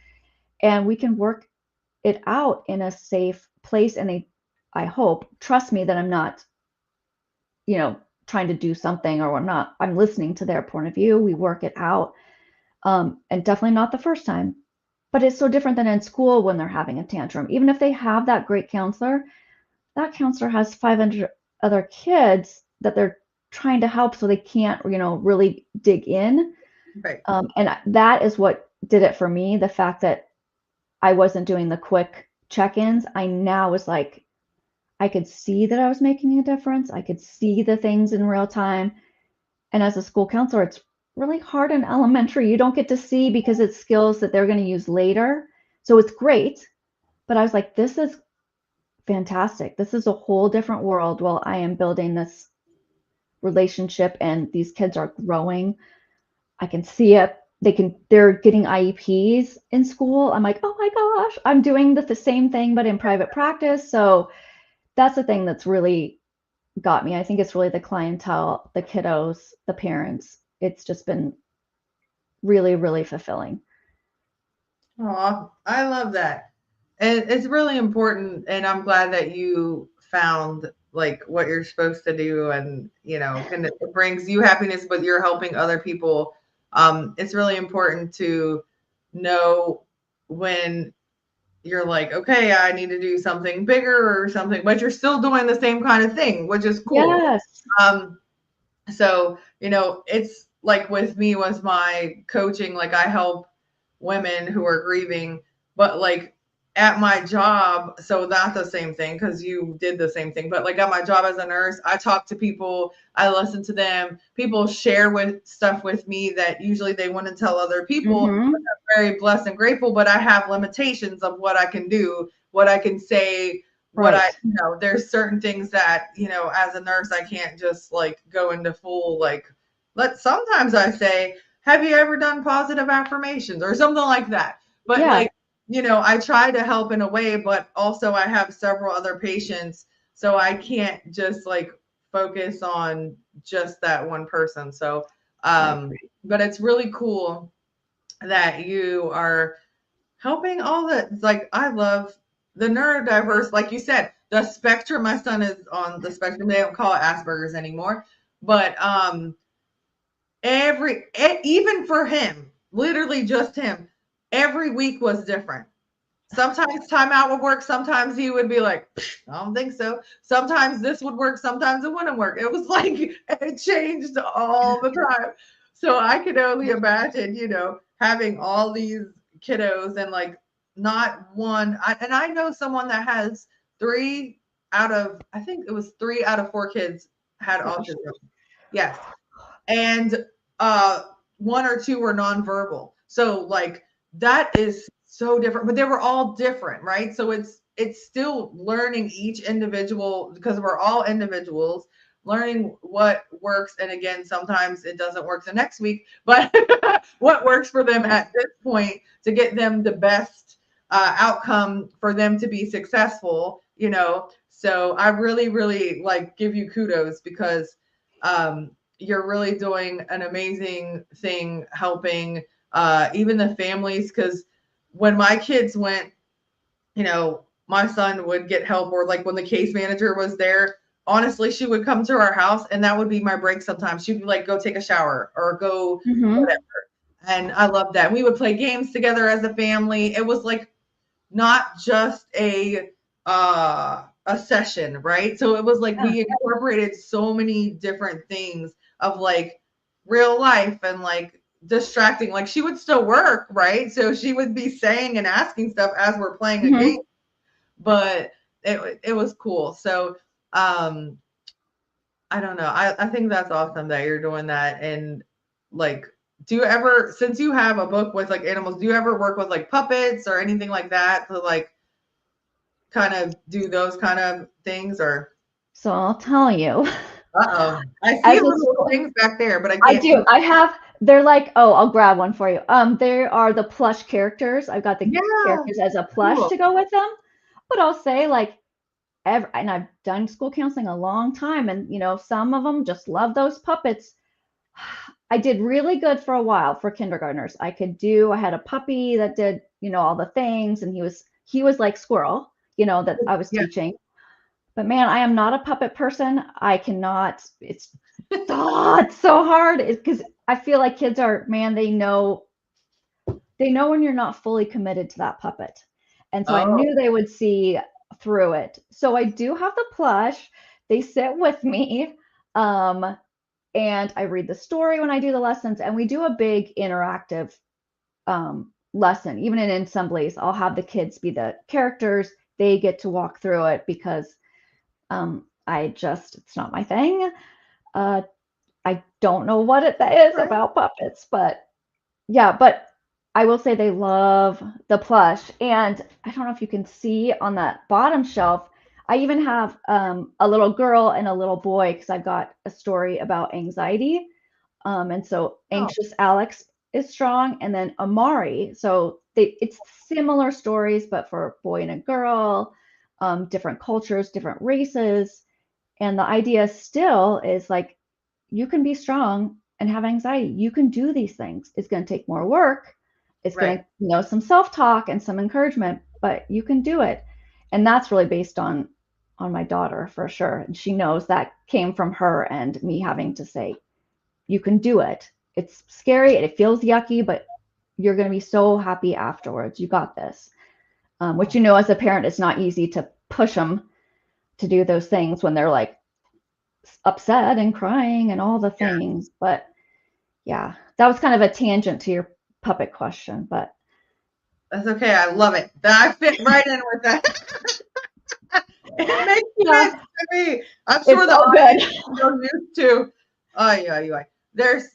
and we can work it out in a safe place. And I hope, trust me that I'm not, trying to do something, or I'm listening to their point of view. We work it out. And definitely not the first time. But it's so different than in school when they're having a tantrum. Even if they have that great counselor, that counselor has 500 other kids that they're trying to help, so they can't, really dig in. Right. And that is what did it for me. The fact that I wasn't doing the quick check-ins, I now was like, I could see that I was making a difference. I could see the things in real time. And as a school counselor, it's really hard in elementary. You don't get to see because it's skills that they're going to use later. So it's great. But I was like, this is fantastic. This is a whole different world while I am building this relationship, and these kids are growing. I can see it. They're getting IEPs in school. I'm like, oh my gosh, I'm doing the same thing, but in private practice. So that's the thing that's really got me. I think it's really the clientele, the kiddos, the parents. It's just been really, really fulfilling. Oh, I love that. And it's really important. And I'm glad that you found like what you're supposed to do, and, and it brings you happiness, but you're helping other people. It's really important to know when you're like, okay, I need to do something bigger or something, but you're still doing the same kind of thing, which is cool. Yes. So, it's like with me was my coaching, like I help women who are grieving, but like at my job, so not the same thing because you did the same thing, but like at my job as a nurse, I talk to people, I listen to them, people share with stuff with me that usually they wouldn't tell other people. Mm-hmm. I'm very blessed and grateful, but I have limitations of what I can do, what I can say, what Right. there's certain things that, as a nurse, I can't just like go into full, like, sometimes I say, have you ever done positive affirmations or something like that? But Yeah. like, I try to help in a way, but also I have several other patients, so I can't just like focus on just that one person. So, Right. but it's really cool that you are helping all the, like, I love the neurodiverse, like you said, the spectrum. My son is on the spectrum. They don't call it Asperger's anymore, but even for him, literally just him, every week was different. Sometimes timeout would work. Sometimes he would be like, I don't think so. Sometimes this would work. Sometimes it wouldn't work. It was like, it changed all the time. So I could only imagine, having all these kiddos and like not one. And I know someone that has I think it was 3 out of 4 kids had autism. Yes. And one or two were nonverbal. So like that is so different, but they were all different, right? So it's still learning each individual, because we're all individuals, learning what works. And again, sometimes it doesn't work the next week, but what works for them at this point to get them the best outcome for them to be successful, So I really, really like give you kudos, because you're really doing an amazing thing helping even the families. Because when my kids went, my son would get help, or like when the case manager was there, honestly, she would come to our house and that would be my break sometimes. She'd be like, go take a shower or go whatever. And I love that. We would play games together as a family. It was like not just a session, right? So it was like we incorporated so many different things of like real life and like distracting. Like she would still work, right? So she would be saying and asking stuff as we're playing a game, but it was cool. So I don't know. I think that's awesome that you're doing that. And like, do you ever, since you have a book with like animals, do you ever work with like puppets or anything like that to like kind of do those kind of things? Or So I'll tell you. I see little things back there, but I I can't. do. I have. They're like, oh, I'll grab one for you. They are the plush characters. I've got the characters as a plush to go with them. But I'll say like, and I've done school counseling a long time, and some of them just love those puppets. I did really good for a while for kindergartners. I had a puppy that did, all the things, and he was like Squirrel, that I was teaching. But man, I am not a puppet person. I cannot. It's so hard. Because I feel like kids are, man, they know when you're not fully committed to that puppet. And so I knew they would see through it. So I do have the plush. They sit with me. And I read the story when I do the lessons, and we do a big interactive lesson. Even in assemblies, I'll have the kids be the characters. They get to walk through it, because it's not my thing. I don't know what it is about puppets, but yeah, but I will say they love the plush. And I don't know if you can see on that bottom shelf, I even have a little girl and a little boy, because I've got a story about anxiety. And so anxious Alex is strong, and then Amari. So it's similar stories, but for a boy and a girl, different cultures, different races. And the idea still is like, you can be strong and have anxiety. You can do these things. It's going to take more work. It's going to, some self-talk and some encouragement, but you can do it. And that's really based on my daughter for sure. And she knows that came from her and me having to say, you can do it. It's scary. It feels yucky, but you're going to be so happy afterwards. You got this. Which, as a parent, it's not easy to push them to do those things when they're like upset and crying and all the things. But yeah, that was kind of a tangent to your puppet question, but that's okay. I love it. I fit right in with that. It makes sense to me. I'm sure the audience is so used to.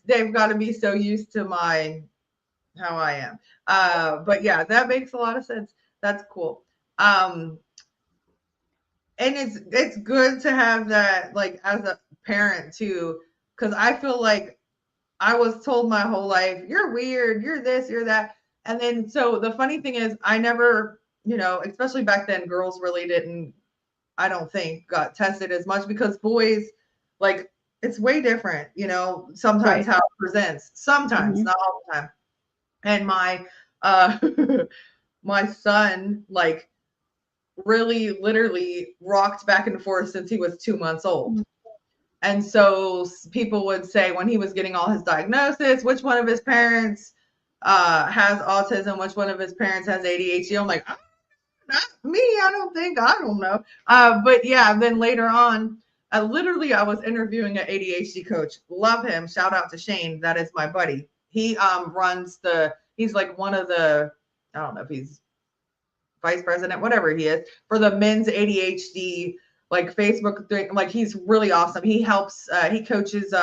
They've got to be so used to how I am. But yeah, that makes a lot of sense. That's cool. And it's good to have that, like, as a parent too, because I feel like I was told my whole life, you're weird, you're this, you're that. And then, so the funny thing is, I never, especially back then, girls really didn't, I don't think, got tested as much, because boys, like, it's way different, sometimes how it presents, sometimes, not all the time. And my, my son, like, really literally rocked back and forth since he was 2 months old. And so people would say, when he was getting all his diagnosis, which one of his parents has autism, which one of his parents has ADHD. I'm like, Me, I don't know. But yeah, then later on, literally, I was interviewing an ADHD coach. Love him. Shout out to Shane. That is my buddy. He he's like one of the, I don't know if he's vice president, whatever he is, for the men's ADHD like Facebook thing. Like he's really awesome. He helps, he coaches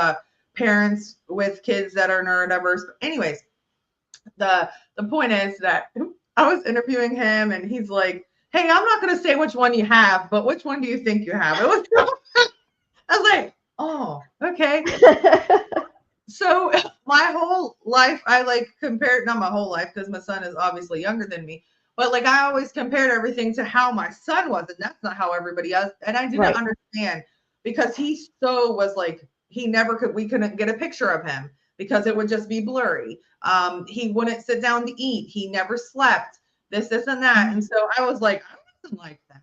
parents with kids that are neurodiverse. Anyways, the point is that I was interviewing him and he's like, "Hey, I'm not going to say which one you have, but which one do you think you have?" It was I was like, "Oh, okay." So my whole life, I like compared, not my whole life, because my son is obviously younger than me, but like I always compared everything to how my son was, and that's not how everybody else. And I didn't Right. understand because he so was like, he never could, we couldn't get a picture of him because it would just be blurry. He wouldn't sit down to eat. He never slept. This, and that. And so I was like, I wasn't like that.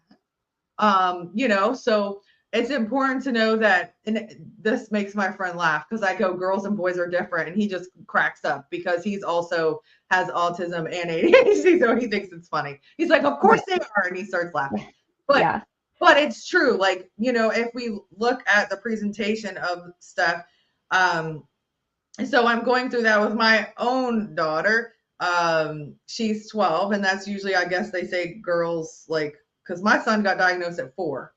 So it's important to know that, and this makes my friend laugh because I go, girls and boys are different, and he just cracks up because he's also has autism and ADHD, so he thinks it's funny. He's like, of course they are, and he starts laughing. But Yeah. but it's true. Like, if we look at the presentation of stuff, so I'm going through that with my own daughter. She's 12, and that's usually, I guess they say girls, like, because my son got diagnosed at 4.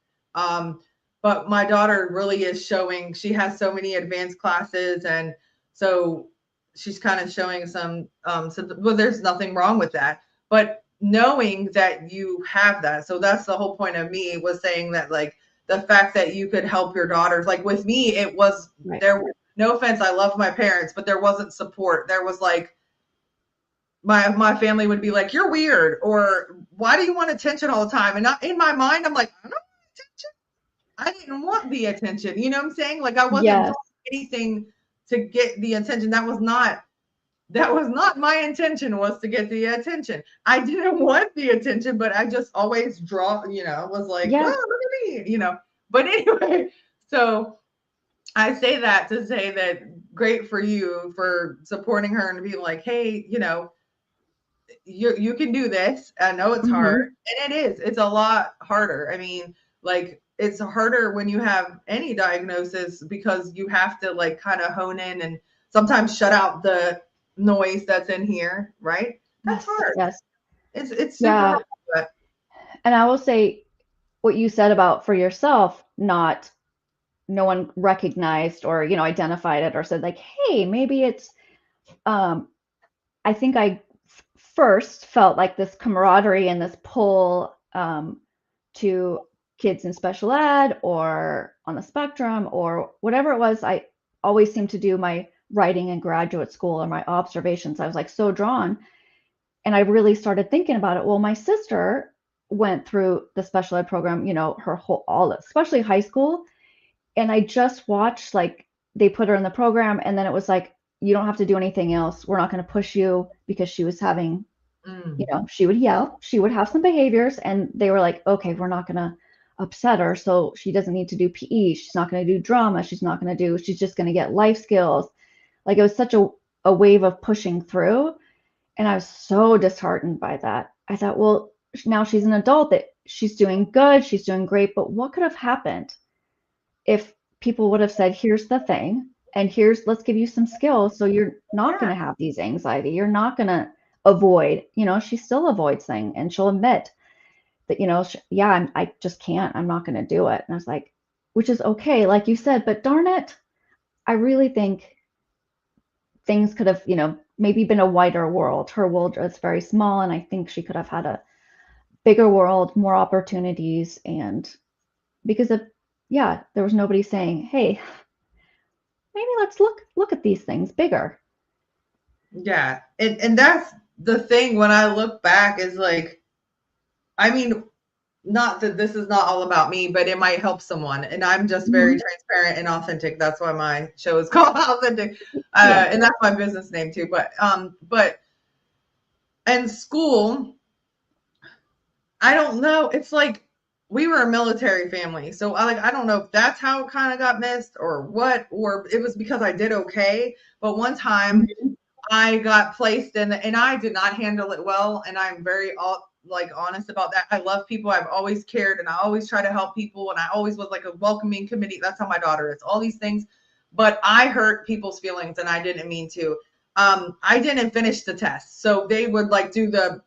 But my daughter really is showing, she has so many advanced classes, and so she's kind of showing well, there's nothing wrong with that. But knowing that you have that, so that's the whole point of me, was saying that, like, the fact that you could help your daughters, like with me, it was Right. there. No offense, I love my parents, but there wasn't support. There was like, my family would be like, "You're weird," or "Why do you want attention all the time?" And in my mind, I'm like, "I don't want attention. I didn't want the attention." You know what I'm saying? Like I wasn't Yes. doing anything to get the attention. That was not my intention, was to get the attention. I didn't want the attention, but I just always was like, "Oh, Yeah. look at me," But anyway, so I say that to say that great for you for supporting her and being like, "Hey, you can do this. I know it's hard." Hmm. And it is. It's a lot harder. I mean, like, it's harder when you have any diagnosis because you have to like kind of hone in and sometimes shut out the noise that's in here, right? That's Yes. hard. Yes. It's super Yeah. hard. But And I will say what you said about for yourself, not no one recognized or, identified it or said like, hey, maybe it's um I think I first felt like this camaraderie and this pull to kids in special ed or on the spectrum or whatever it was. I always seemed to do my writing in graduate school or my observations. I was like so drawn. And I really started thinking about it. Well, my sister went through the special ed program, her whole, all, especially high school. And I just watched, like, they put her in the program and then it was like, you don't have to do anything else. We're not going to push you because she was having, she would yell, she would have some behaviors, and they were like, okay, we're not going to upset her. So she doesn't need to do PE. She's not going to do drama. She's just going to get life skills. Like, it was such a wave of pushing through. And I was so disheartened by that. I thought, well, now she's an adult, that she's doing good, she's doing great, but what could have happened if people would have said, here's the thing, and let's give you some skills so you're not going yeah, to have these anxiety. You're not going to avoid, she still avoids things, and she'll admit that, I just can't, I'm not going to do it. And I was like, which is okay, like you said, but darn it, I really think things could have, maybe been a wider world. Her world was very small, and I think she could have had a bigger world, more opportunities, and because of, yeah, there was nobody saying, hey, maybe let's look at these things bigger. yeah. And that's the thing when I look back is like, I mean, not that this is not all about me, but it might help someone. And I'm just very Mhm. transparent and authentic. That's why my show is called Authentic. Yeah. And that's my business name too. But in school, I don't know. It's like we were a military family. So I don't know if that's how it kind of got missed or what, or it was because I did okay. But one time Mhm. I got placed in and I did not handle it well. And I'm very like honest about that. I love people. I've always cared, and I always try to help people, and I always was like a welcoming committee. That's how my daughter is. All these things, but I hurt people's feelings, and I didn't mean to. I didn't finish the test, so they would like do the,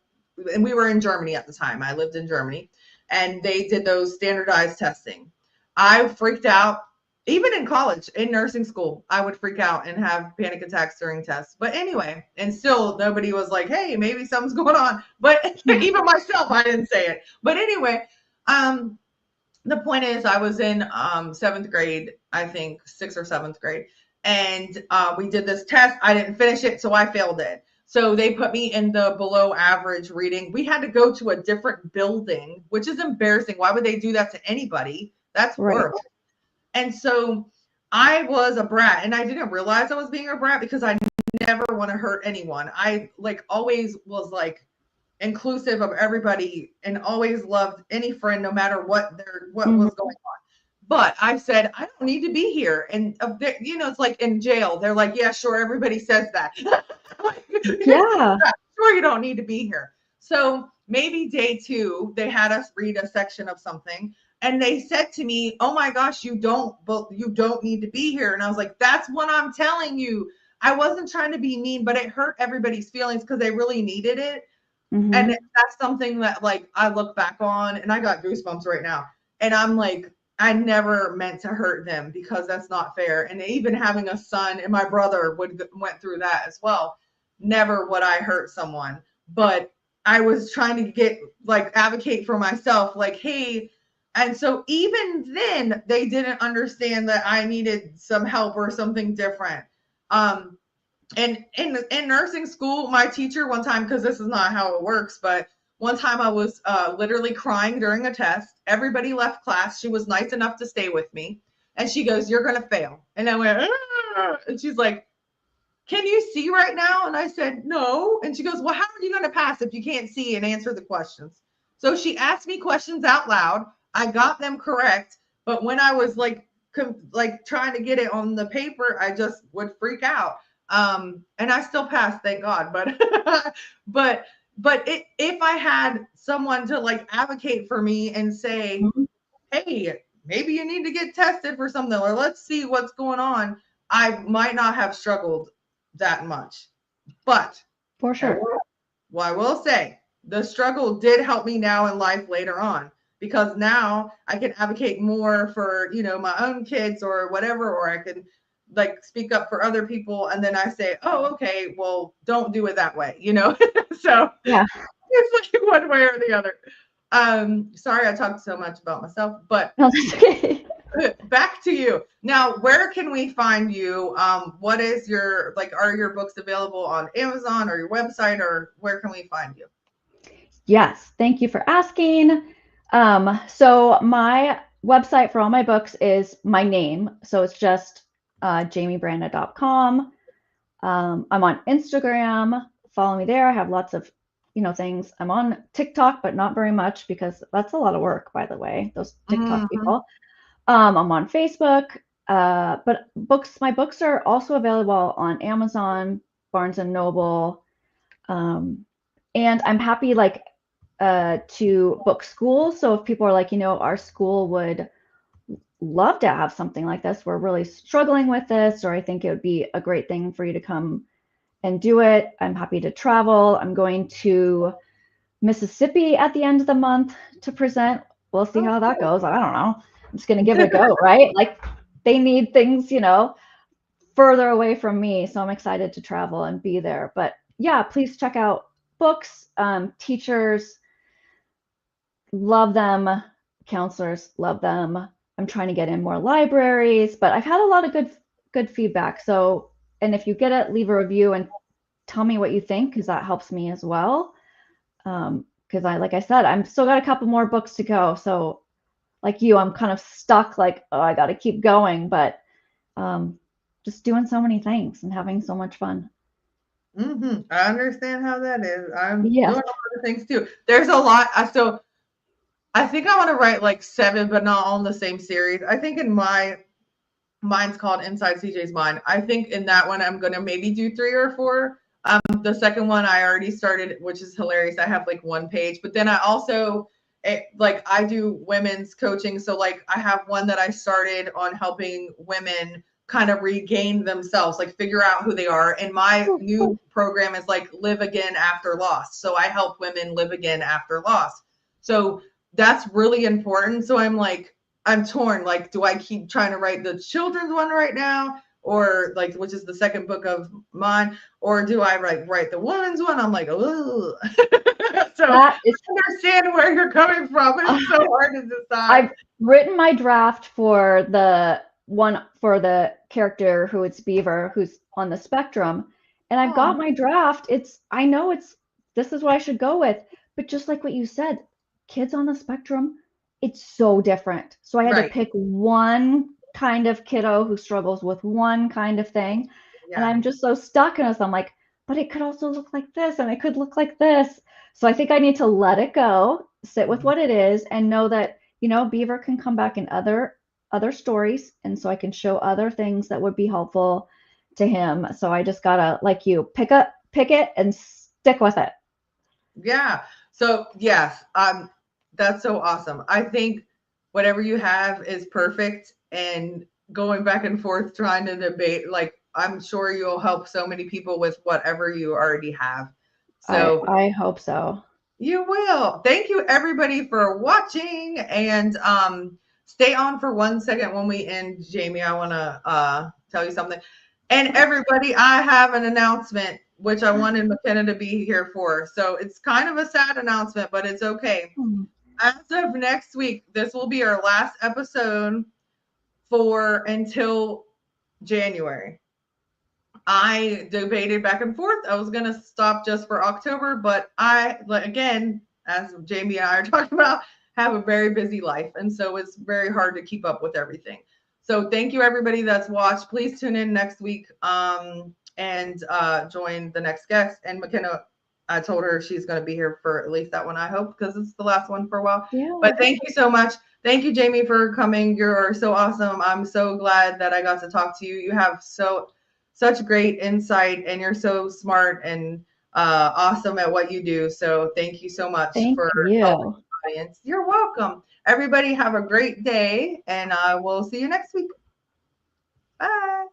and we were in Germany at the time. I lived in Germany, and they did those standardized testing. I freaked out. Even in college, in nursing school, I would freak out and have panic attacks during tests. But anyway, and still nobody was like, hey, maybe something's going on. But even myself, I didn't say it. But anyway, the point is I was in seventh grade, I think 6th or 7th grade. And we did this test. I didn't finish it, so I failed it. So they put me in the below average reading. We had to go to a different building, which is embarrassing. Why would they do that to anybody? That's horrible. Right. And so I was a brat, and I didn't realize I was being a brat because I never want to hurt anyone. I like always was like inclusive of everybody and always loved any friend, no matter what was going on. But I said, I don't need to be here. And you know, it's like in jail. They're like, yeah, sure. Everybody says that. Yeah. Sure, you don't need to be here. So maybe day 2, they had us read a section of something. And they said to me, oh my gosh, you don't need to be here. And I was like, that's what I'm telling you. I wasn't trying to be mean, but it hurt everybody's feelings because they really needed it. Mm-hmm. And that's something that like I look back on, and I got goosebumps right now. And I'm like, I never meant to hurt them because that's not fair. And even having a son, and my brother went through that as well. Never would I hurt someone, but I was trying to advocate for myself. Like, hey, and so even then they didn't understand that I needed some help or something different. And in nursing school, my teacher one time, because this is not how it works, but one time I was literally crying during a test. Everybody left class. She was nice enough to stay with me. And she goes, you're going to fail. And I went, ah! And she's like, can you see right now? And I said, no. And she goes, well, how are you going to pass if you can't see and answer the questions? So she asked me questions out loud. I got them correct. But when I was like trying to get it on the paper, I just would freak out. And I still passed, thank God. But if I had someone to like advocate for me and say, hey, maybe you need to get tested for something, or let's see what's going on, I might not have struggled that much. But for sure, I will say the struggle did help me now in life later on, because now I can advocate more for, you know, my own kids or whatever, or I can like speak up for other people. And then I say, oh, okay, well, don't do it that way, you know? So yeah, it's like one way or the other. Sorry, I talked so much about myself, but no, that's okay. Back to you. Now, where can we find you? What is your, like, are your books available on Amazon or your website, or where can we find you? Yes, thank you for asking. So my website for all my books is my name. So it's just JaymeBranagh.com. I'm on Instagram. Follow me there. I have lots of, you know, things. I'm on TikTok, but not very much because that's a lot of work, by the way, those TikTok people. I'm on Facebook, but my books are also available on Amazon, Barnes and Noble. And I'm happy to book schools. So if people are like, you know, our school would love to have something like this, we're really struggling with this, or I think it would be a great thing for you to come and do it, I'm happy to travel. I'm going to Mississippi at the end of the month to present. We'll see how that goes. I don't know. I'm just going to give it a go, right? Like they need things, you know, further away from me. So I'm excited to travel and be there. But yeah, please check out books. Teachers love them. Counselors love them. I'm trying to get in more libraries, but I've had a lot of good feedback. So, and if you get it, leave a review and tell me what you think, because that helps me as well. Because like I said, I'm still got a couple more books to go. So like you, I'm kind of stuck, like, oh, I got to keep going, but just doing so many things and having so much fun. Mm-hmm. I understand how that is. I'm doing a lot of things too. There's a lot. I think I want to write like 7, but not all in the same series. I think in mine's called Inside CJ's Mind. I think in that one, I'm going to maybe do 3 or 4. The second one I already started, which is hilarious. I have like one page, but then I also like I do women's coaching. So like I have one that I started on helping women kind of regain themselves, like figure out who they are. And my new program is like live again after loss. So I help women live again after loss. So that's really important. So I'm like, I'm torn. Like, do I keep trying to write the children's one right now? Or like, which is the second book of mine, or do I write the women's one? I'm like, oh, so That is, I understand where you're coming from. It's so hard to decide. I've written my draft for the one for the character who it's Beaver, who's on the spectrum, and I've got Oh, my draft. I know this is what I should go with, but just like what you said, kids on the spectrum, it's so different. So I had to right. pick one kind of kiddo who struggles with one kind of thing, and Yeah. I'm just so stuck in this. I'm like, but it could also look like this, and it could look like this. So I think I need to let it go, sit with what it is, and know that Beaver can come back in other stories, and so I can show other things that would be helpful to him. So I just gotta, like you, pick it and stick with it. Yeah. So yes, that's so awesome. I think whatever you have is perfect, and going back and forth trying to debate, like I'm sure you'll help so many people with whatever you already have. I So I hope so. you will. Thank you everybody for watching, and stay on for 1 second when we end. Jayme, I want to tell you something. And everybody, I have an announcement which I wanted McKenna to be here for. So it's kind of a sad announcement, but it's okay. Hmm. As of next week, this will be our last episode for until January. I debated back and forth. I was going to stop just for October, but I, like, again, as Jayme and I are talking about, have a very busy life. And so it's very hard to keep up with everything. So thank you, everybody that's watched. Please tune in next week and join the next guest. And McKenna, I told her she's going to be here for at least that one, I hope, because it's the last one for a while. But Yeah. thank you so much. Thank you, Jayme, for coming. You're so awesome. I'm so glad that I got to talk to you. You have such great insight, and you're so smart and awesome at what you do. So thank you so much Thank for helping you. the audience. You're welcome. Everybody have a great day, and we'll see you next week. Bye.